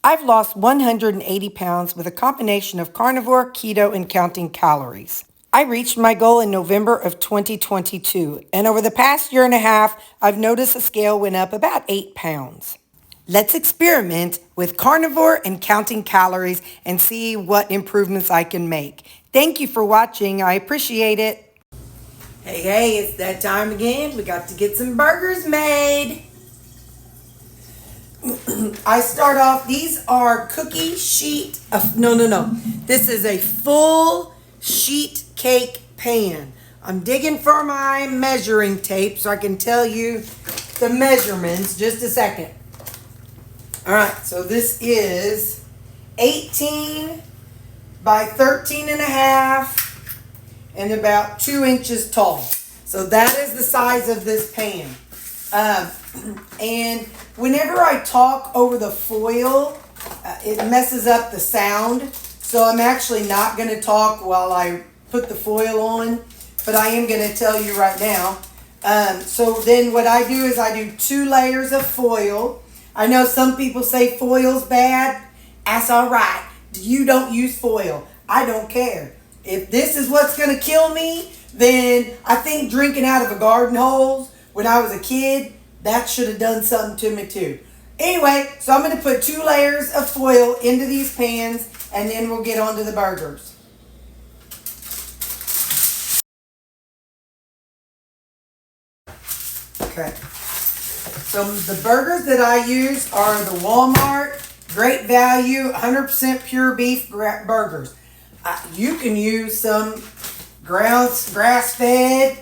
I've lost 180 pounds with a combination of carnivore, keto, and counting calories. I reached my goal in November of 2022, and over the past year and a half, I've noticed the scale went up about 8 pounds. Let's experiment with carnivore and counting calories and see what improvements I can make. Thank you for watching. I appreciate it. Hey, it's that time again. We got to get some burgers made. I start off, these are cookie sheet, no. This is a full sheet cake pan. I'm digging for my measuring tape so I can tell you the measurements. Just a second. All right, so this is 18 by 13 and a half and about 2 inches tall. So that is the size of this pan. And whenever I talk over the foil, it messes up the sound. So I'm actually not going to talk while I put the foil on, but I am going to tell you right now. So then what I do is I do 2 layers of foil. I know some people say foil's bad. That's all right. You don't use foil. I don't care. If this is what's going to kill me, then I think drinking out of a garden hose when I was a kid, that should have done something to me too. Anyway, so I'm going to put 2 layers of foil into these pans, and then we'll get on to the burgers. Okay. So the burgers that I use are the Walmart Great Value 100% pure beef burgers. You can use some grass-fed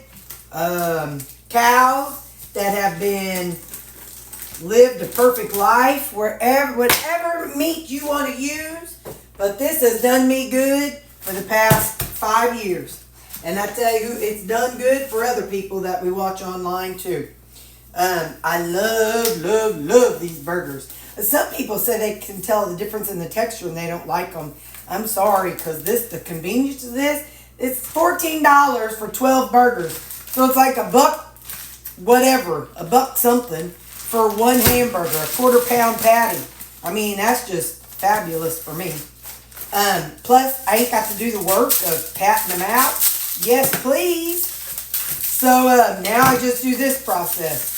cows that have been lived a perfect life, whatever meat you want to use. But this has done me good for the past 5 years. And I tell you, it's done good for other people that we watch online too. I love these burgers. Some people say they can tell the difference in the texture and they don't like them. I'm sorry, because the convenience of this, it's $14 for 12 burgers. So it's like a buck something for 1 hamburger, a 1/4 pound patty. I mean, that's just fabulous for me. Plus, I ain't got to do the work of patting them out. Yes, please. So now I just do this process.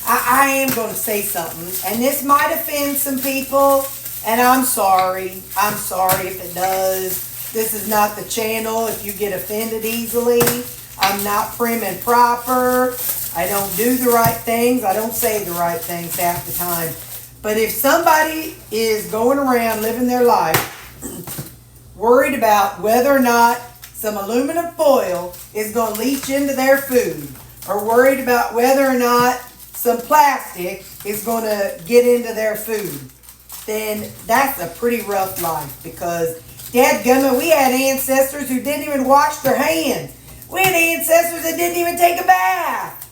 I am going to say something, and this might offend some people, and I'm sorry. I'm sorry if it does. This is not the channel if you get offended easily. I'm not prim and proper. I don't do the right things. I don't say the right things half the time. But if somebody is going around living their life worried about whether or not some aluminum foil is going to leach into their food, or worried about whether or not some plastic is going to get into their food, then that's a pretty rough life, because dadgummit, we had ancestors who didn't even wash their hands. We had ancestors that didn't even take a bath.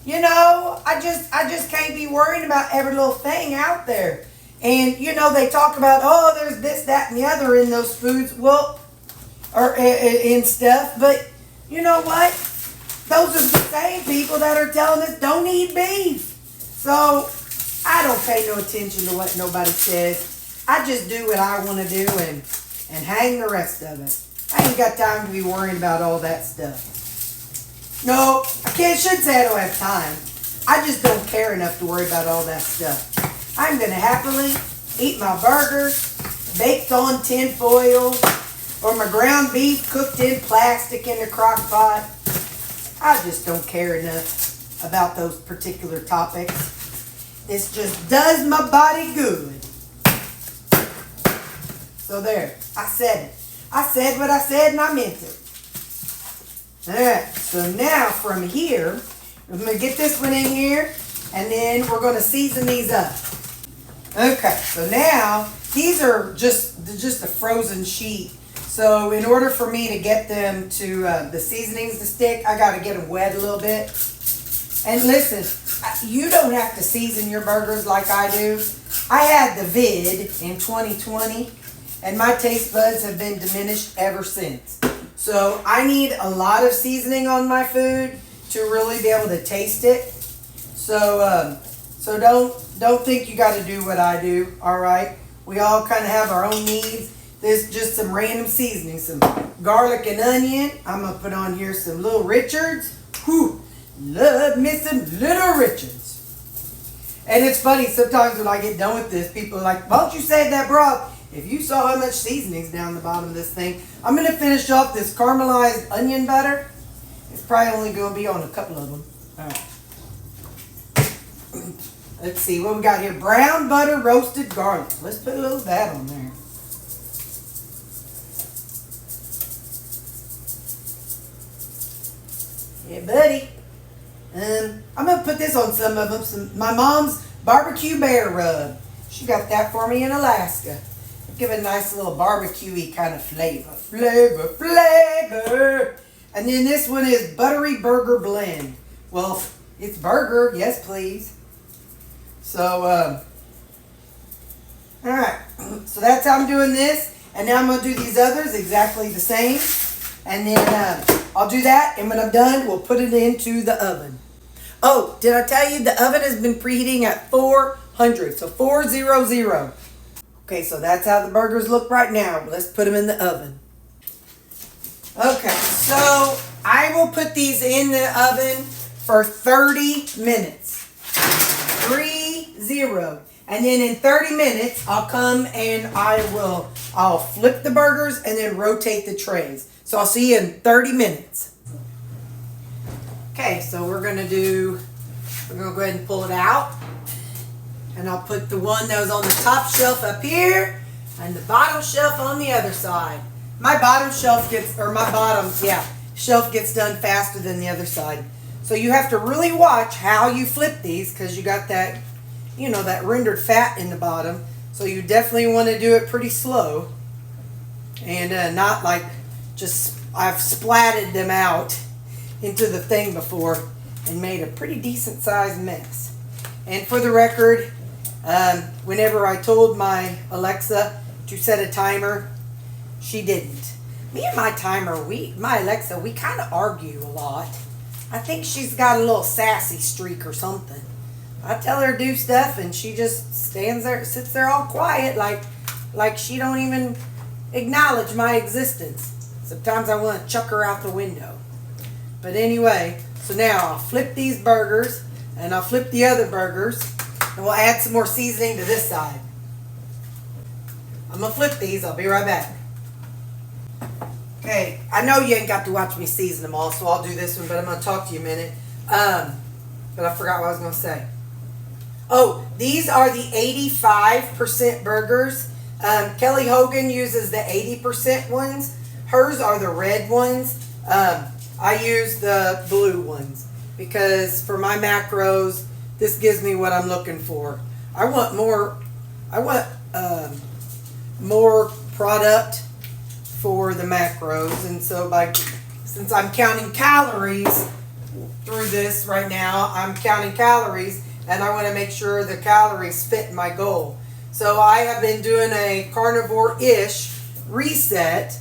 You know, I just can't be worrying about every little thing out there. And, you know, they talk about, oh, there's this, that, and the other in those foods. Well, or in stuff. But you know what? Those are the same people that are telling us don't eat beef. So I don't pay no attention to what nobody says. I just do what I want to do and hang the rest of it. I ain't got time to be worrying about all that stuff. No, should say I don't have time. I just don't care enough to worry about all that stuff. I'm going to happily eat my burgers baked on tin foil, or my ground beef cooked in plastic in a crock pot. I just don't care enough about those particular topics. This just does my body good. So there, I said it. I said what I said and I meant it. Alright, so now from here, I'm going to get this one in here, and then we're going to season these up. Okay, so now these are just a frozen sheet. So in order for me to get them to the seasonings to stick, I got to get them wet a little bit. And listen, you don't have to season your burgers like I do. I had the vid in 2020, and my taste buds have been diminished ever since. So I need a lot of seasoning on my food to really be able to taste it. So So don't think you got to do what I do, all right? We all kind of have our own needs. This is just some random seasoning, some garlic and onion. I'm going to put on here some Little Richards. Whew, love me some Little Richards. And it's funny, sometimes when I get done with this, people are like, why don't you save that broth? If you saw how much seasoning's down the bottom of this thing. I'm going to finish off this caramelized onion butter. It's probably only going to be on a couple of them. All right. Let's see what we got here. Brown butter roasted garlic. Let's put a little of that on there. Yeah, buddy. I'm going to put this on some of them. My mom's barbecue bear rub. She got that for me in Alaska. Give it a nice little barbecue-y kind of flavor. Flavor. And then this one is buttery burger blend. Well, it's burger. Yes, please. So, all right. So that's how I'm doing this. And now I'm going to do these others exactly the same. And then I'll do that. And when I'm done, we'll put it into the oven. Oh, did I tell you the oven has been preheating at 400. So 400. Okay, so that's how the burgers look right now. Let's put them in the oven. Okay, so I will put these in the oven for 30 minutes. 30. And then in 30 minutes, I'll come and I'll flip the burgers and then rotate the trays. So I'll see you in 30 minutes. Okay, so we're gonna go ahead and pull it out. And I'll put the one that was on the top shelf up here and the bottom shelf on the other side. My shelf gets done faster than the other side. So you have to really watch how you flip these because you got that, that rendered fat in the bottom. So you definitely want to do it pretty slow and not like I've splatted them out into the thing before and made a pretty decent sized mess. And for the record, whenever I told my Alexa to set a timer, she didn't. Me and my Alexa, we kind of argue a lot. I think she's got a little sassy streak or something. I tell her to do stuff and she just sits there all quiet like she don't even acknowledge my existence. Sometimes I want to chuck her out the window. But anyway, so now I'll flip these burgers and I'll flip the other burgers and we'll add some more seasoning to this side. I'm going to flip these. I'll be right back. Okay, I know you ain't got to watch me season them all, so I'll do this one, but I'm going to talk to you a minute. But I forgot what I was going to say. Oh, these are the 85% burgers. Kelly Hogan uses the 80% ones. Hers are the red ones. I use the blue ones because for my macros, this gives me what I'm looking for. I want more product for the macros, and so since I'm counting calories through this right now, I'm counting calories, and I want to make sure the calories fit my goal. So I have been doing a carnivore-ish reset,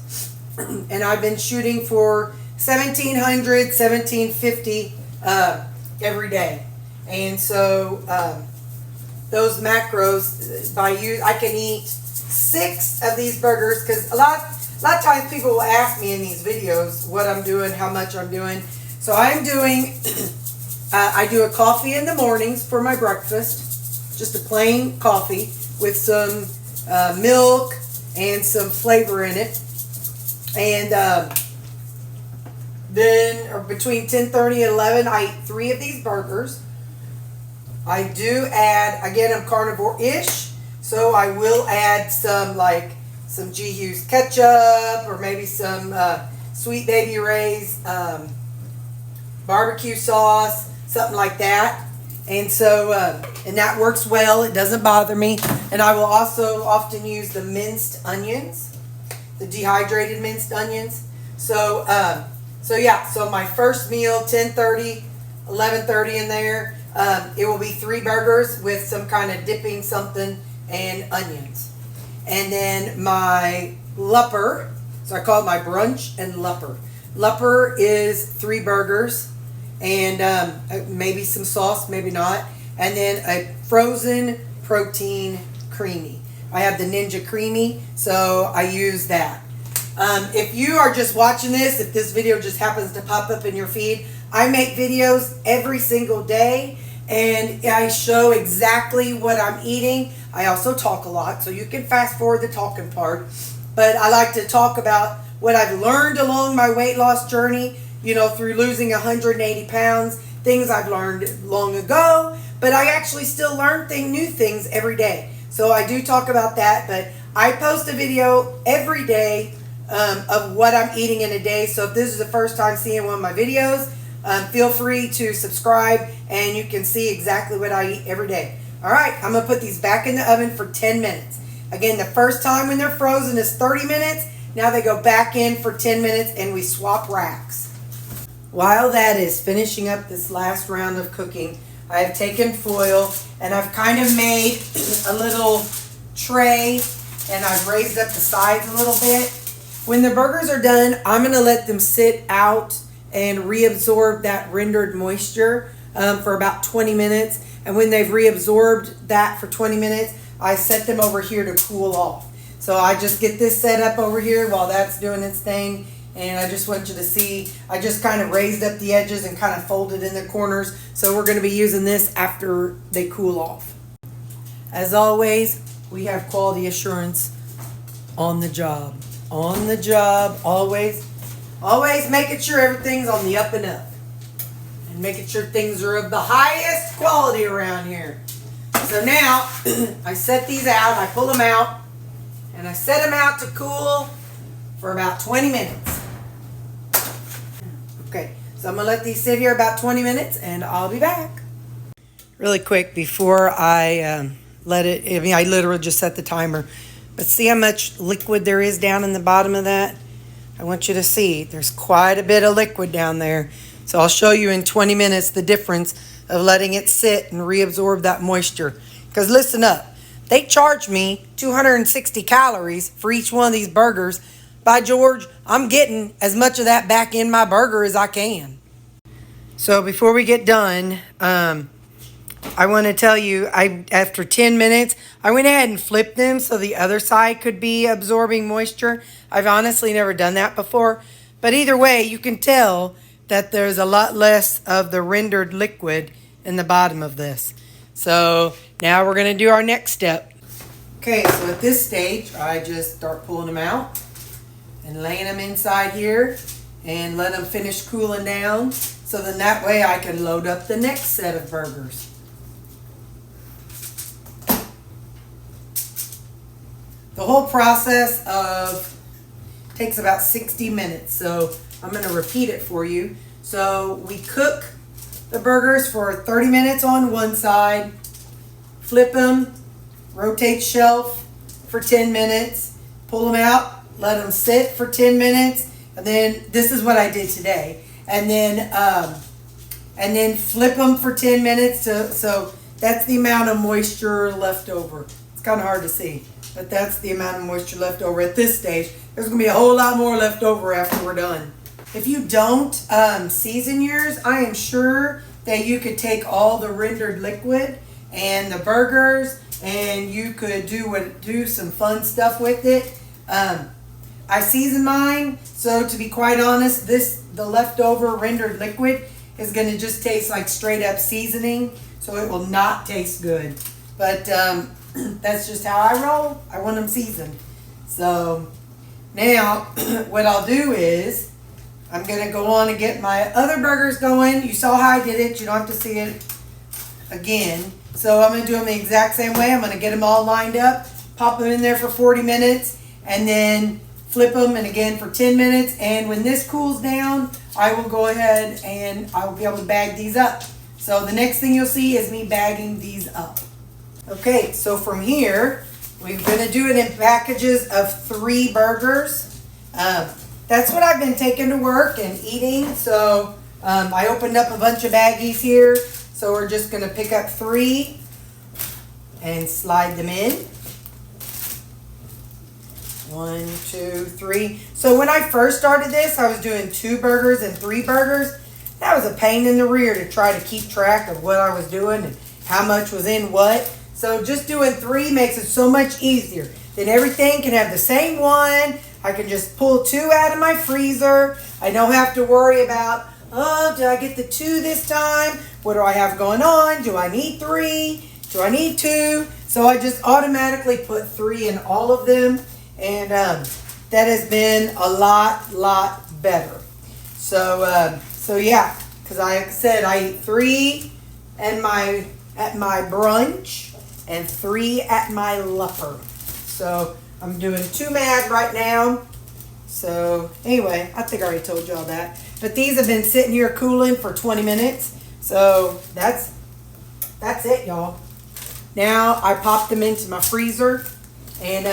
and I've been shooting for 1,700, 1,750 every day. And so those macros, I can eat 6 of these burgers, because a lot of times people will ask me in these videos what I'm doing, how much I'm doing. So I'm doing, I do a coffee in the mornings for my breakfast, just a plain coffee with some milk and some flavor in it. And then between 10:30 and 11, I eat 3 of these burgers. I do add, again, I'm carnivore-ish, so I will add some G. Hughes ketchup or maybe some Sweet Baby Ray's barbecue sauce, something like that. And so, and that works well. It doesn't bother me. And I will also often use the minced onions, the dehydrated minced onions. So, so my first meal, 10:30, 11:30 in there. It will be 3 burgers with some kind of dipping something and onions. And then my lupper, so I call it my brunch and lupper. Lupper is 3 burgers and maybe some sauce, maybe not. and then a frozen protein creamy. I have the Ninja Creamy, so I use that. If you are just watching this, if this video just happens to pop up in your feed, I make videos every single day, and I show exactly what I'm eating. I also talk a lot, so you can fast forward the talking part. But I like to talk about what I've learned along my weight loss journey, you know, through losing 180 pounds, things I've learned long ago, but I actually still learn new things every day. So I do talk about that, but I post a video every day of what I'm eating in a day. So if this is the first time seeing one of my videos, feel free to subscribe and you can see exactly what I eat every day. All right, I'm going to put these back in the oven for 10 minutes. Again, the first time when they're frozen is 30 minutes. Now they go back in for 10 minutes and we swap racks. While that is finishing up this last round of cooking, I have taken foil and I've kind of made a little tray and I've raised up the sides a little bit. When the burgers are done, I'm going to let them sit out and reabsorb that rendered moisture for about 20 minutes. And when they've reabsorbed that for 20 minutes, I set them over here to cool off. So I just get this set up over here while that's doing its thing. And I just want you to see, I just kind of raised up the edges and kind of folded in the corners. So we're going to be using this after they cool off. As always, we have quality assurance on the job. On the job, always making sure everything's on the up and up. And making sure things are of the highest quality around here. So now, I set these out, I pull them out, and I set them out to cool for about 20 minutes. Okay, so I'm going to let these sit here about 20 minutes, and I'll be back. Really quick, before I let it, I literally just set the timer. But see how much liquid there is down in the bottom of that? I want you to see, there's quite a bit of liquid down there. So I'll show you in 20 minutes the difference of letting it sit and reabsorb that moisture. Because listen up, they charge me 260 calories for each one of these burgers. By George, I'm getting as much of that back in my burger as I can. So before we get done, I want to tell you, after 10 minutes, I went ahead and flipped them so the other side could be absorbing moisture. I've honestly never done that before. But either way, you can tell that there's a lot less of the rendered liquid in the bottom of this. So now we're going to do our next step. Okay, so at this stage, I just start pulling them out and laying them inside here and let them finish cooling down. So then that way I can load up the next set of burgers. The whole process takes about 60 minutes, so I'm going to repeat it for you. So we cook the burgers for 30 minutes on one side, flip them, rotate shelf for 10 minutes, pull them out, let them sit for 10 minutes, and then this is what I did today. And then flip them for 10 minutes, so that's the amount of moisture left over. It's kind of hard to see. But that's the amount of moisture left over at this stage. There's going to be a whole lot more left over after we're done. If you don't season yours, I am sure that you could take all the rendered liquid and the burgers and you could do some fun stuff with it. I season mine, so to be quite honest, the leftover rendered liquid is going to just taste like straight up seasoning, so it will not taste good. But that's just how I roll. I want them seasoned. So now what I'll do is I'm going to go on and get my other burgers going. You saw how I did it. You don't have to see it again. So I'm going to do them the exact same way. I'm going to get them all lined up, pop them in there for 40 minutes, and then flip them and again for 10 minutes. And when this cools down, I will go ahead and I will be able to bag these up. So the next thing you'll see is me bagging these up. Okay, so from here, we're going to do it in packages of 3 burgers. That's what I've been taking to work and eating. So I opened up a bunch of baggies here. So we're just going to pick up 3 and slide them in. 1, 2, 3. So when I first started this, I was doing 2 burgers and 3 burgers. That was a pain in the rear to try to keep track of what I was doing and how much was in what. So just doing 3 makes it so much easier. Then everything can have the same one. I can just pull 2 out of my freezer. I don't have to worry about, oh, did I get the 2 this time? What do I have going on? Do I need 3? Do I need 2? So I just automatically put 3 in all of them. And that has been a lot better. So yeah, because like I said, I eat 3 at my brunch and 3 at my lupper. So I'm doing 2 mad right now. So anyway, I think I already told y'all that. But these have been sitting here cooling for 20 minutes. So that's it, y'all. Now I popped them into my freezer. And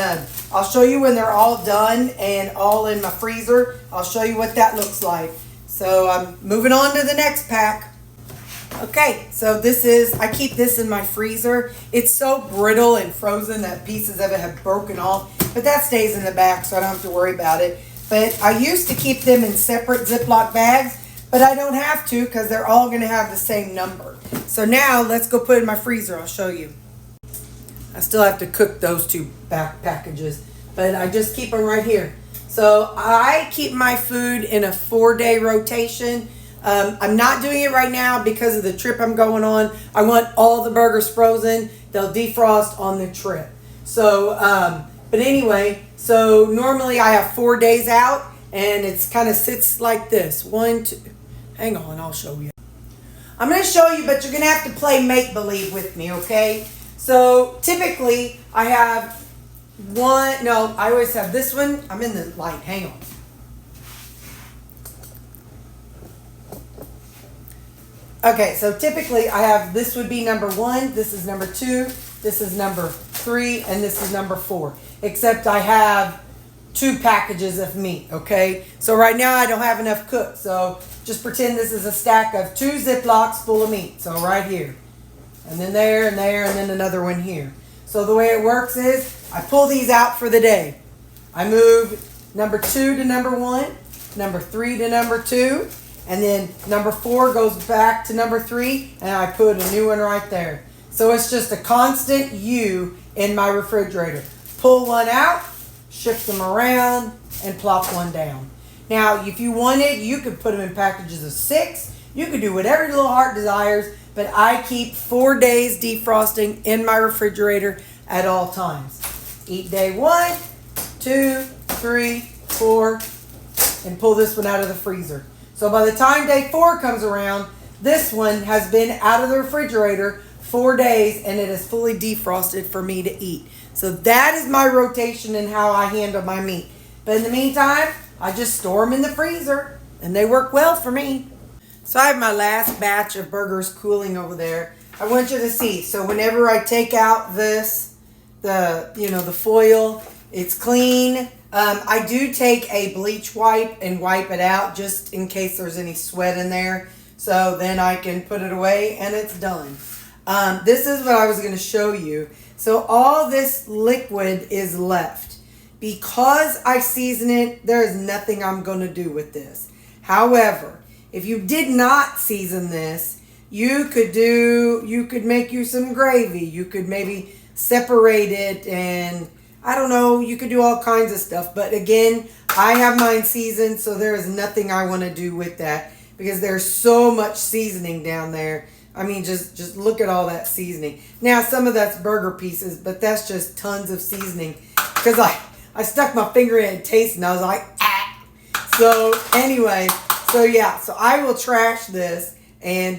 I'll show you when they're all done and all in my freezer. I'll show you what that looks like. So I'm moving on to the next pack. Okay, so I keep this in my freezer. It's so brittle and frozen that pieces of it have broken off. But that stays in the back, so I don't have to worry about it. But I used to keep them in separate Ziploc bags, but I don't have to because they're all going to have the same number. So now let's go put it in my freezer. I'll show you. I still have to cook those 2 back packages, but I just keep them right here. So I keep my food in a 4-day rotation. I'm not doing it right now because of the trip I'm going on. I want all the burgers frozen. They'll defrost on the trip. So, but anyway, so normally I have 4 days out, and it's kind of sits like this. 1, 2, hang on, I'll show you. I'm going to show you, but you're going to have to play make-believe with me, okay? So typically I have I always have this one. I'm in the light, hang on. Okay, so typically I have, this would be number 1, this is number 2, this is number 3, and this is number 4. Except I have 2 packages of meat, okay? So right now I don't have enough cooked, so just pretend this is a stack of 2 Ziplocs full of meat. So right here. And then there, and there, and then another one here. So the way it works is, I pull these out for the day. I move number 2 to number 1, number 3 to number 2, and then number 4 goes back to number 3, and I put a new one right there. So it's just a constant U in my refrigerator. Pull one out, shift them around, and plop one down. Now, if you wanted, you could put them in packages of 6. You could do whatever your little heart desires. But I keep 4 days defrosting in my refrigerator at all times. Eat day 1, 2, 3, 4, and pull this one out of the freezer. So by the time day 4 comes around, this one has been out of the refrigerator 4 days, and it is fully defrosted for me to eat. So that is my rotation and how I handle my meat. But in the meantime, I just store them in the freezer, and they work well for me. So I have my last batch of burgers cooling over there. I want you to see. So whenever I take out the foil, it's clean. I do take a bleach wipe and wipe it out just in case there's any sweat in there. So then I can put it away and it's done. This is what I was going to show you. So all this liquid is left. Because I season it, there is nothing I'm going to do with this. However, if you did not season this, you could make you some gravy. You could maybe separate it, and I don't know, you could do all kinds of stuff. But again, I have mine seasoned, so there is nothing I want to do with that because there's so much seasoning down there. I mean, just look at all that seasoning. Now, some of that's burger pieces, but that's just tons of seasoning because I stuck my finger in it and tasted, and I was like, ah. So anyway. So yeah, so I will trash this, and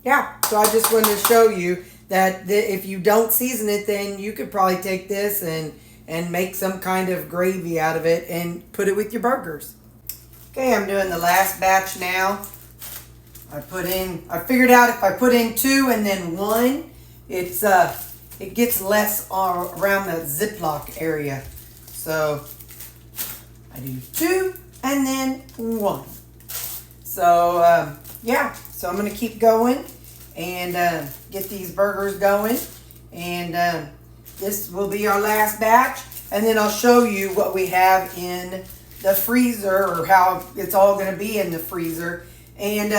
yeah, so I just wanted to show you that if you don't season it, then you could probably take this and make some kind of gravy out of it and put it with your burgers. Okay, I'm doing the last batch now. I figured out if I put in 2 and then 1, it gets less around the Ziploc area. So I do 2 and then 1. So, yeah, so I'm going to keep going and get these burgers going. And this will be our last batch. And then I'll show you what we have in the freezer, or how it's all going to be in the freezer. And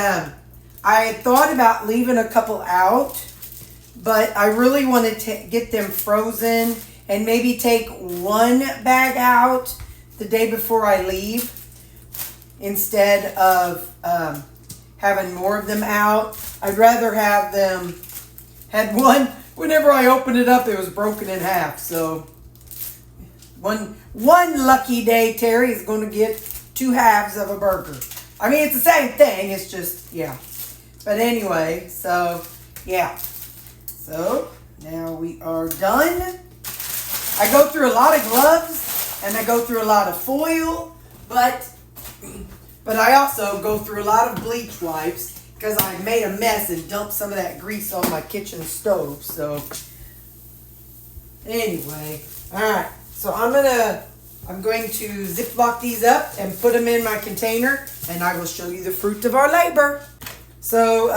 I had thought about leaving a couple out, but I really want to get them frozen and maybe take one bag out the day before I leave instead of having more of them out. I'd rather have them, had one, whenever I opened it up, it was broken in half. So one lucky day, Terry is going to get 2 halves of a burger. I mean, it's the same thing. It's just, yeah. But anyway, so, yeah. So, now we are done. I go through a lot of gloves, and I go through a lot of foil, but I also go through a lot of bleach wipes because I made a mess and dumped some of that grease on my kitchen stove. So, anyway, all right. So I'm going to Ziploc these up and put them in my container, and I will show you the fruit of our labor. So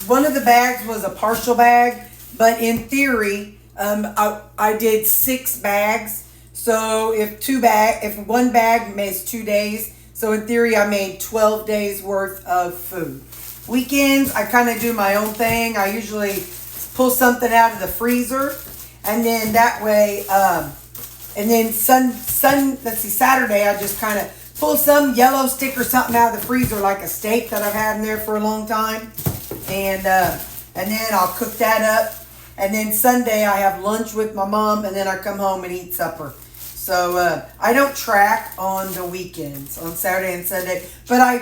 one of the bags was a partial bag, but in theory, I did 6 bags. So if one bag makes 2 days, so in theory I made 12 days worth of food. Weekends, I kind of do my own thing. I usually pull something out of the freezer, and then that way, and then Saturday, I just kind of pull some yellow stick or something out of the freezer, like a steak that I've had in there for a long time, and then I'll cook that up. And then Sunday I have lunch with my mom, and then I come home and eat supper. So I don't track on the weekends, on Saturday and Sunday. But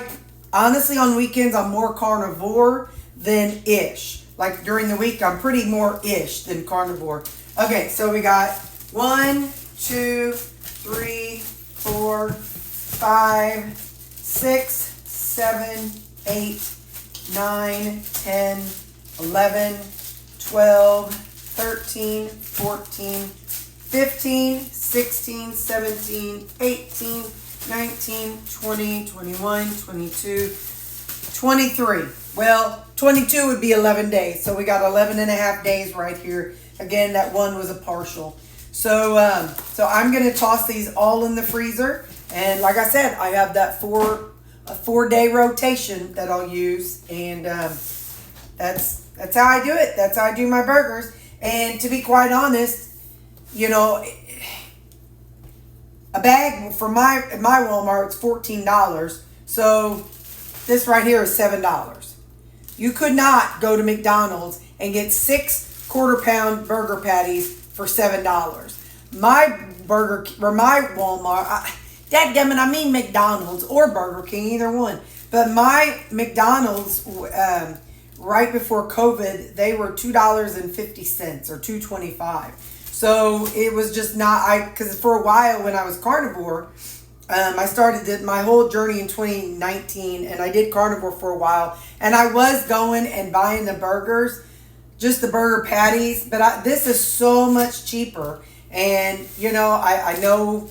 honestly, on weekends, I'm more carnivore than ish. Like during the week, I'm pretty more ish than carnivore. Okay, so we got 1, 2, 3, 4, 5, 6, 7, 8, 9, 10, 11, 12, 13, 14, 15, 16, 17, 18, 19, 20, 21, 22, 23. Well, 22 would be 11 days. So we got 11 and a half days right here. Again, that one was a partial. So I'm going to toss these all in the freezer. And like I said, I have that 4-day rotation that I'll use. And that's how I do it. That's how I do my burgers. And to be quite honest, you know, a bag for my Walmart is $14. So this right here is $7. You could not go to McDonald's and get 6 quarter-pound burger patties for $7. My Walmart, dadgummit, I mean McDonald's or Burger King, either one. But my McDonald's, right before COVID, they were $2.50 or $2.25. So it was just not, because for a while when I was carnivore, I started my whole journey in 2019, and I did carnivore for a while, and I was going and buying the burgers, just the burger patties, but this is so much cheaper, and you know, I know,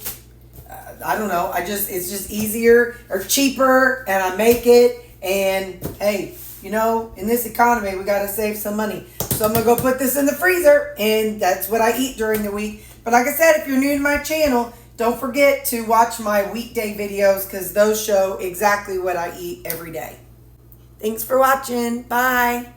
I don't know, it's just easier or cheaper, and I make it, and hey, you know, in this economy, we got to save some money. So I'm going to go put this in the freezer, and that's what I eat during the week. But like I said, if you're new to my channel, don't forget to watch my weekday videos because those show exactly what I eat every day. Thanks for watching. Bye.